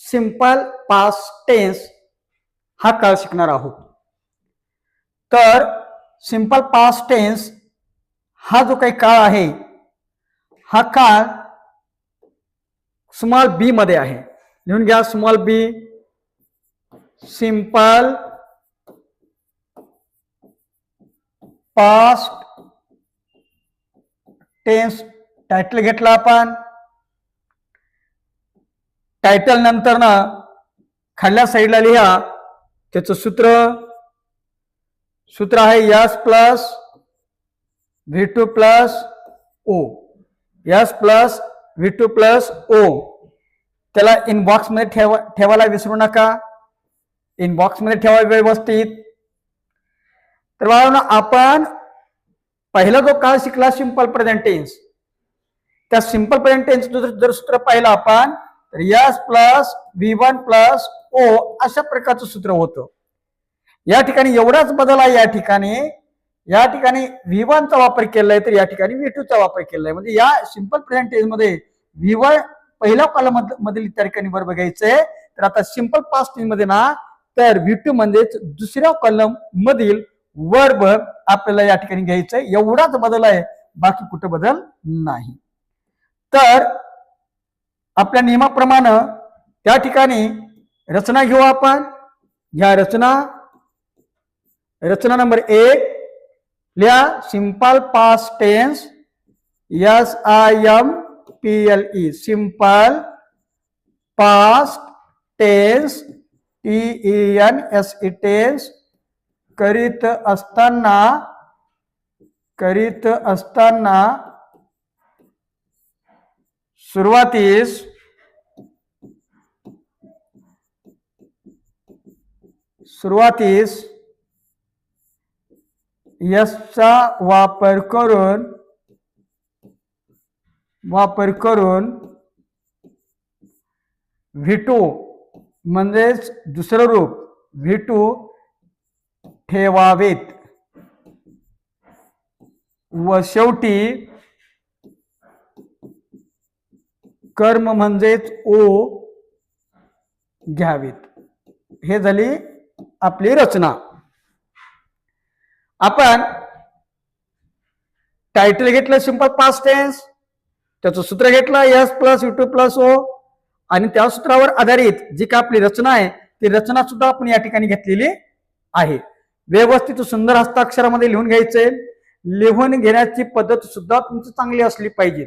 Simple past tense हा काळ शिकणार आहोत. तर सिंपल पास्ट टेन्स हा जो काही काळ आहे हा काळ स्मॉल बी मध्ये आहे. लिहून घ्या स्मॉल बी. सिंपल पास्ट टेन्स टायटल घेतला आपण. टायटल नंतर ना खाल्ल्या साईडला लिहा त्याचं सूत्र आहे S plus V2 plus O. S plus V2 plus O. त्याला इनबॉक्स मध्ये ठेवायला विसरू नका. इनबॉक्स मध्ये ठेवा व्यवस्थित. तर बाळांनो आपण पहिला जो काळ शिकला सिंपल प्रेझेंट टेन्स, त्या सिंपल प्रेझेंट टेन्स जर सूत्र पाहिलं आपण तर yes plus V1 plus O अशा प्रकारचं सूत्र होतं. या ठिकाणी एवढाच बदल आहे. या ठिकाणी V1 चा वापर केलाय तर या ठिकाणी V2 चा वापर केलाय. म्हणजे या सिंपल प्रेझेंट टेन्स मध्ये V1 पहिल्या कॉलम मधील त्या ठिकाणी वर्ब घ्यायचंय. तर आता सिंपल पास्ट टेन्स मध्ये ना तर V2 म्हणजेच दुसऱ्या कॉलम मधील वर्ब आपल्याला या ठिकाणी घ्यायचंय. एवढाच बदल आहे, बाकी कुठे बदल नाही. तर आपल्या नियमाप्रमाणे त्या ठिकाणी रचना घेऊ आपण. या रचना नंबर 1 लिहा simple past tense SIMPLE simple past tense TENSE tense करीत असताना सुरुवातीस यसचा वापर करून V2 म्हणजेच दुसरं रूप V2 ठेवावेत व शेवटी कर्म म्हणजेच ओ घ्यावेत. हे झाली आपली रचना. आपण टायटल घेतलं सिंपल पास्ट टेन्स, त्याचं सूत्र घेतलं यस प्लस V2 प्लस ओ आणि त्या सूत्रावर आधारित जी का आपली रचना आहे ती रचना सुद्धा आपण या ठिकाणी घेतलेली आहे. व्यवस्थित सुंदर हस्ताक्षरामध्ये लिहून घ्यायचे. लिहून घेण्याची पद्धत सुद्धा तुमची चांगली असली पाहिजे.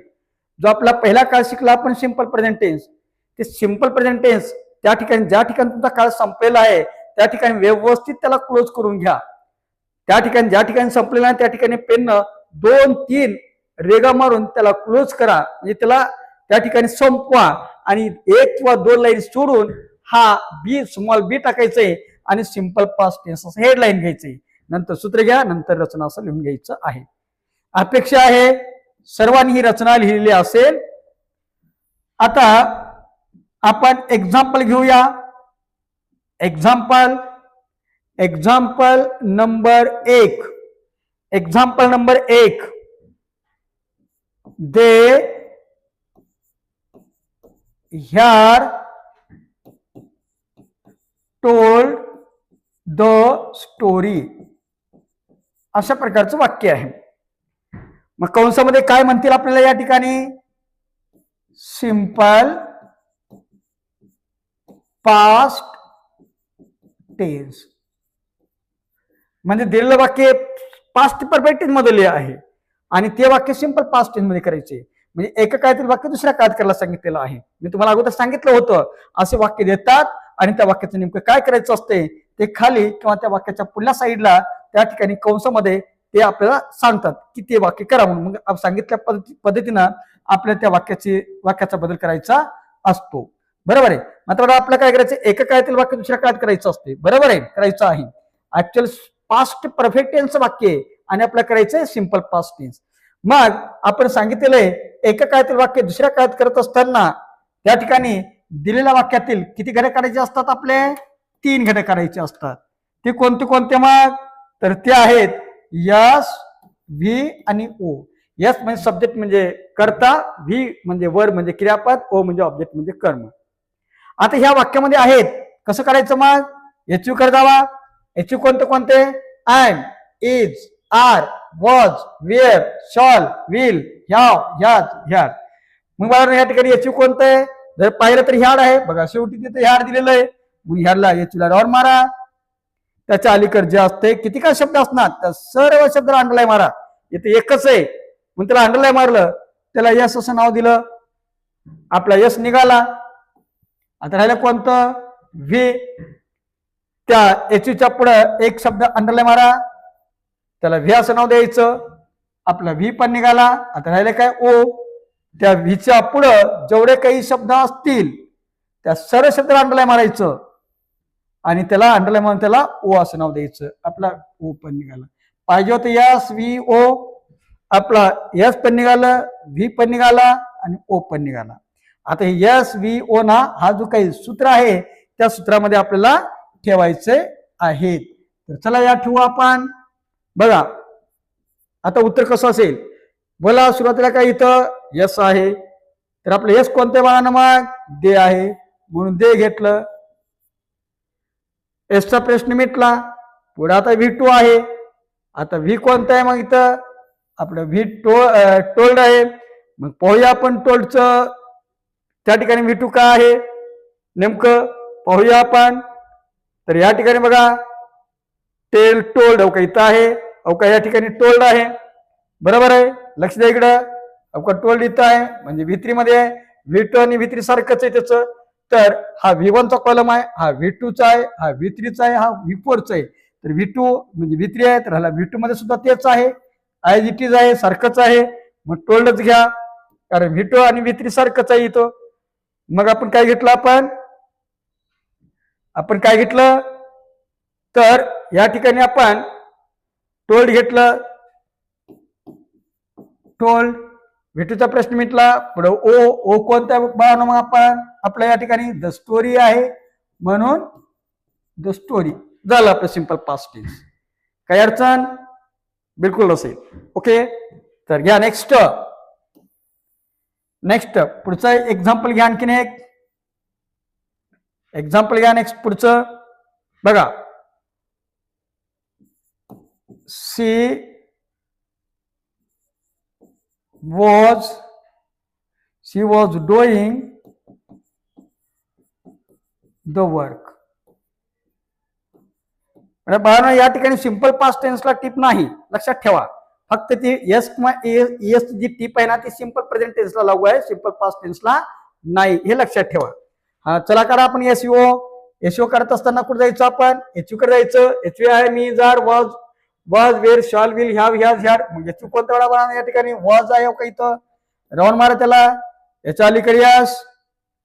जो आपला पहिला काळ शिकला आपण सिंपल प्रेझेंट टेन्स, ते सिंपल प्रेझेंट टेन्स त्या ठिकाणी ज्या ठिकाणी तुमचा काळ संपलेला आहे त्या ठिकाणी व्यवस्थित त्याला क्लोज करून घ्या. त्या ठिकाणी ज्या ठिकाणी संपलेला आहे त्या ठिकाणी पेन 2-3 रेगा मारून त्याला क्लोज करा. म्हणजे त्याला त्या ठिकाणी संपवा आणि 1 किंवा 2 लाईन सोडून हा स्मॉल बी टाकायचंय आणि सिंपल पास्ट टेन्स असं हेडलाईन घ्यायचंय. नंतर सूत्र घ्या, नंतर रचना असं लिहून घ्यायचं आहे. अपेक्षा आहे सर्वांनी ही रचना लिहिलेली असेल. आता आपण एक्झाम्पल घेऊया. Example number 1. They had told the story अशा प्रकारचं वाक्य आहे. मग कंसामध्ये काय म्हणतील आपल्याला या ठिकाणी सिंपल पास्ट टेन्स म्हणजे दिलेलं वाक्य पास्ट परफेक्ट टेन्स मध्ये आहे आणि ते वाक्य सिंपल पास्ट टेन्स मध्ये करायचे. म्हणजे एका काळातील वाक्य दुसऱ्या काळात करायला सांगितलेलं आहे. मी तुम्हाला अगोदर सांगितलं होतं असे वाक्य देतात आणि त्या वाक्याचं नेमकं काय करायचं असते ते खाली किंवा त्या वाक्याच्या पुढल्या साईडला त्या ठिकाणी कंसामध्ये ते आपल्याला सांगतात की ते वाक्य करा म्हणून. मग सांगितल्या पद्धतीनं आपल्याला त्या वाक्याचा बदल करायचा असतो. बरोबर आहे. मात्र आपल्याला काय करायचं एका काळातील वाक्य दुसऱ्या काळात करायचं असते. बरोबर आहे, करायचं आहे. ऍक्च्युअल पास्ट परफेक्ट टेन्स वाक्य आणि आपल्याला करायचंय सिंपल पास्ट टेन्स. मग आपण सांगितलेलं आहे एका काळातील वाक्य दुसऱ्या काळात करत असताना त्या ठिकाणी दिलेल्या वाक्यातील किती घटक करायचे असतात आपले 3 घटक करायचे असतात. ते कोणते मग तर ते आहेत यस, व्ही आणि ओ. यस म्हणजे सब्जेक्ट म्हणजे कर्ता, व्ही म्हणजे वर्ब म्हणजे क्रियापद, ओ म्हणजे ऑब्जेक्ट म्हणजे कर्म. आता ह्या वाक्यामध्ये आहेत, कसं करायचं मग? एच यू कडे जावा. एच यू कोणते कोणते? Am, is, are, was, were, shall, will, have, has, had. मग बघा या ठिकाणी एच यू कोणतं आहे? जर पाहिलं तर ह्याड आहे बघा, शेवटी तिथे ह्याड दिलेलं आहे. मग ह्याडला एच ला डॉट मारा. त्याच्या अलीकडे जे असते किती काय शब्द असणार त्या सर्व शब्द अंडरलाय मारा. इथे एकच आहे म्हणून त्याला अंडरलाय मारलं, त्याला यस असं नाव दिलं. आपला यस निघाला. आता राहिलं कोणतं? व्ही. त्या एच च्या पुढे एक शब्द अंडरलाय मारा, त्याला व्ही असं नाव द्यायचं. आपला व्ही पण निघाला. आता राहिले काय? ओ. त्या व्हीच्या पुढं जेवढे काही शब्द असतील त्या सर्व शब्दाला अंडरलाय मारायचं आणि त्याला अंडरलाय मारून त्याला ओ असं नाव द्यायचं. आपला ओ पण निघाला. पाहिजे होतं यस व्ही ओ, आपला यस पण निघालं, व्ही पण निघाला आणि ओ पण निघाला. आता यस व्ही ओ ना हा जो काही सूत्र आहे त्या सूत्रामध्ये आपल्याला ठेवायचे आहेत. तर चला या ठेवू आपण. बघा आता उत्तर कसं असेल बोला. सुरुवातीला काय इथं यस आहे, तर आपलं यस कोणत्या बाळानं? मग दे आहे म्हणून दे घेतलं. एसचा प्रश्न मिटला. पुढे आता व्ही टू आहे. आता व्ही कोणतं आहे? मग इथं आपलं व्ही टोल्ड आहे. मग पाहूया आपण टोल्डचं त्या ठिकाणी व्ही टू काय आहे नेमकं पाहूया आपण. तर या ठिकाणी बघा टेल टोल्ड अवका इथं आहे, अवका या ठिकाणी टोल्ड आहे. बरोबर आहे, लक्ष द्या इकडं. अवका टोल्ड इथं आहे म्हणजे व्ही3 मध्ये आहे. व्ही टू आणि व्ही3 सारखंच आहे त्याचं. तर हा V1 चा कॉलम आहे, हा V2 चा आहे, हा V3 चा आहे, हा V4 चा आहे. तर V2 म्हणजे V3 आहे, तर ह्याला V2 मध्ये सुद्धा तेच आहे, ऍज इट इज आहे, सारखंच आहे. मग टोल्डच घ्या कारण V2 आणि V3 सारखंच आहे इथं. मग आपण काय घेतलं? आपण काय घेतलं? तर या ठिकाणी आपण टोल्ड घेतलं. टोल्ड V2चा प्रश्न मिटला. पुढे ओ कोणत्या बाळानं? मग आपण आपल्या या ठिकाणी द स्टोरी आहे म्हणून द स्टोरी झालं आपलं सिंपल पास्ट टेन्स. काही अडचण? बिलकुल असेल. ओके, तर घ्या नेक्स्ट पुढचं एक्झाम्पल घ्या. आणखीन एक एक्झाम्पल घ्या. नेक्स्ट पुढचं बघा. शी was doing the work. बाळांनो या ठिकाणी सिंपल पास्ट टेन्सला टिप नाही, लक्षात ठेवा. फक्त ती एस किंवा एस जी टिप आहे ना ती सिंपल प्रेझेंट टेन्सला लागू आहे, सिंपल पास्ट टेन्सला नाही, हे लक्षात ठेवा. हा चला करा आपण एसईओ करत असताना कुठे जायचं? आपण एचयू कडे जायचं. एचयू आहे मी जार was were shall will have has had. मग एचयू कोणत्या वेळा बाळांनो? या ठिकाणी वॉज आहे का इथं? राऊंड मारा त्याला. याच्या अलीकडे यस,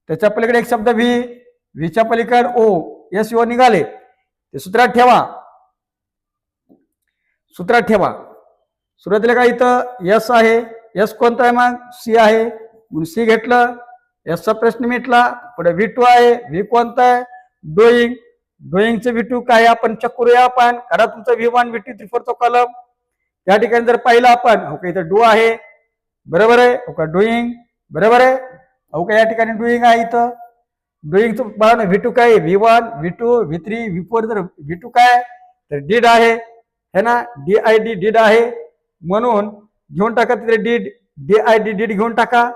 त्याच्या पलीकडे एक शब्द व्हीच्या पलीकडे ओ, एस ओ निघाले. ते सूत्रात ठेवा. सुरुवातीला काय इथं यस आहे. यस कोणतं आहे? मग सी आहे म्हणून सी घेतलं. यसचा प्रश्न मिटला. पुढे V2 आहे. व्ही कोणतं आहे? डुईंगचं V2 काय? आपण चेक करूया. आपण करा तुमचं V1 V2 V4 चा कॉलम. त्या ठिकाणी जर पाहिलं आपण ओके इथं डू आहे, बरोबर आहे. ओके डुईंग बरोबर आहे. ओके या ठिकाणी डुईंग आहे. इथं डुईंगचं बघा V2 काय? V1 V2 V3 V4. जर V2 काय तर डीड आहे है ना, DID डीड आहे म्हणून घेऊन टाका तिथे DID डीड घेऊन टाका.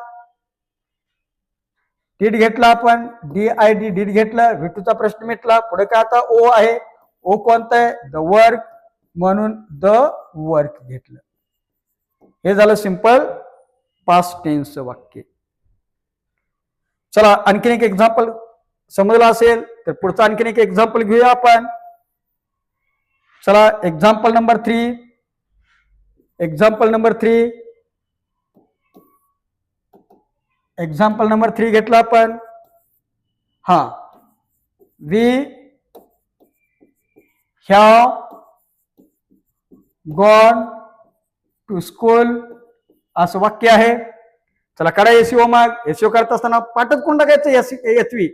डीड घेतला आपण, DID डीड घेतलं. V2चा प्रश्न मिटला. पुढे काय? आता ओ आहे. ओ कोणतं आहे? द वर्क म्हणून द वर्क घेतलं. हे झालं सिंपल पास्ट टेन्सचं वाक्य. चला आणखीन एक एक्झाम्पल समजलं असेल तर पुढचं आणखीन एक एक्झाम्पल घेऊया आपण. चला एक्झाम्पल नंबर 3 घेतला आपण. हा we have gone to school असं वाक्य आहे. चला करा एसईओ. मग एसईओ करत असताना पाठच कोण टाकायचं? HV.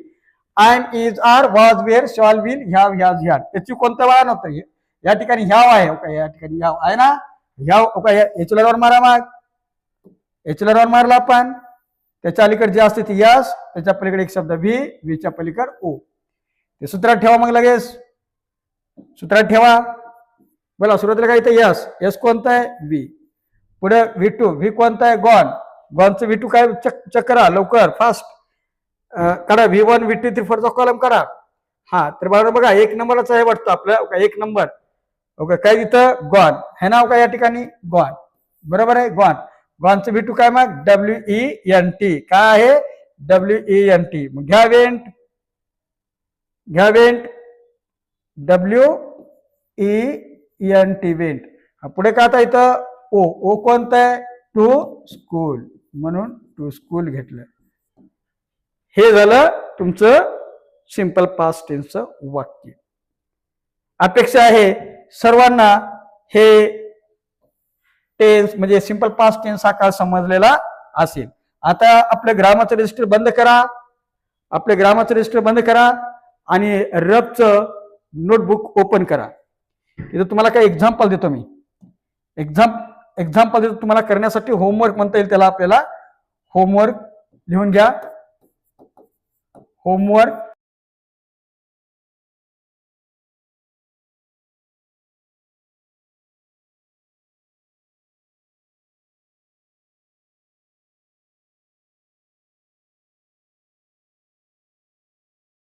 Am is are was were shall will have has had. HV कोणत्या वेळा नव्हतं? या ठिकाणी ह्याव आहे. ओके या ठिकाणी ह्याव आहे ना, ह्याव. ओके एचला राऊंड मारा. मग एचला राऊंड मारला आपण. त्याच्या अलीकडे जे असते ते यस, त्याच्या पलीकडे एक शब्द व्ही, व्हीच्या पलीकडे ओ. ते सूत्रात ठेवा मग लगेच. सूत्रात ठेवा. बोला सुरुवातीला काय इथे यस, यस कोणतं आहे व्ही. पुढे V2, व्ही कोणतं आहे गॉन, गॉनचं V2 काय चेक करा लवकर फास्ट. काढा V1 V2 V4 चा कॉलम काढा. हा तर बरोबर बघा 1 नंबरच आहे वाटतं आपलं 1 नंबर. ओके काय तिथं गॉन हे नाव काय या ठिकाणी गॉन. बरोबर आहे गॉन. गॉनचं V2 काय मग WENT. काय आहे WENT. मग घ्या वेंट, घ्या वेंट WENT वेंट. पुढे काय आता इथं ओ, ओ कोणतं आहे टू स्कूल, म्हणून टू स्कूल घेतलं. हे झालं तुमचं सिंपल पास्ट टेन्सचं वाक्य. अपेक्षा आहे सर्वांना हे टेन्स म्हणजे सिंपल पास्ट टेन्स हा काळ समजलेला असेल. आता आपलं ग्रामरचं रजिस्टर बंद करा, आपलं ग्रामरचं रजिस्टर बंद करा आणि रबचं नोटबुक ओपन करा. इथं तुम्हाला काही एक्झाम्पल देतो मी. एक्झाम्पल देतो तुम्हाला करण्यासाठी. होमवर्क म्हणता येईल त्याला आपल्याला. होमवर्क लिहून घ्या. होमवर्क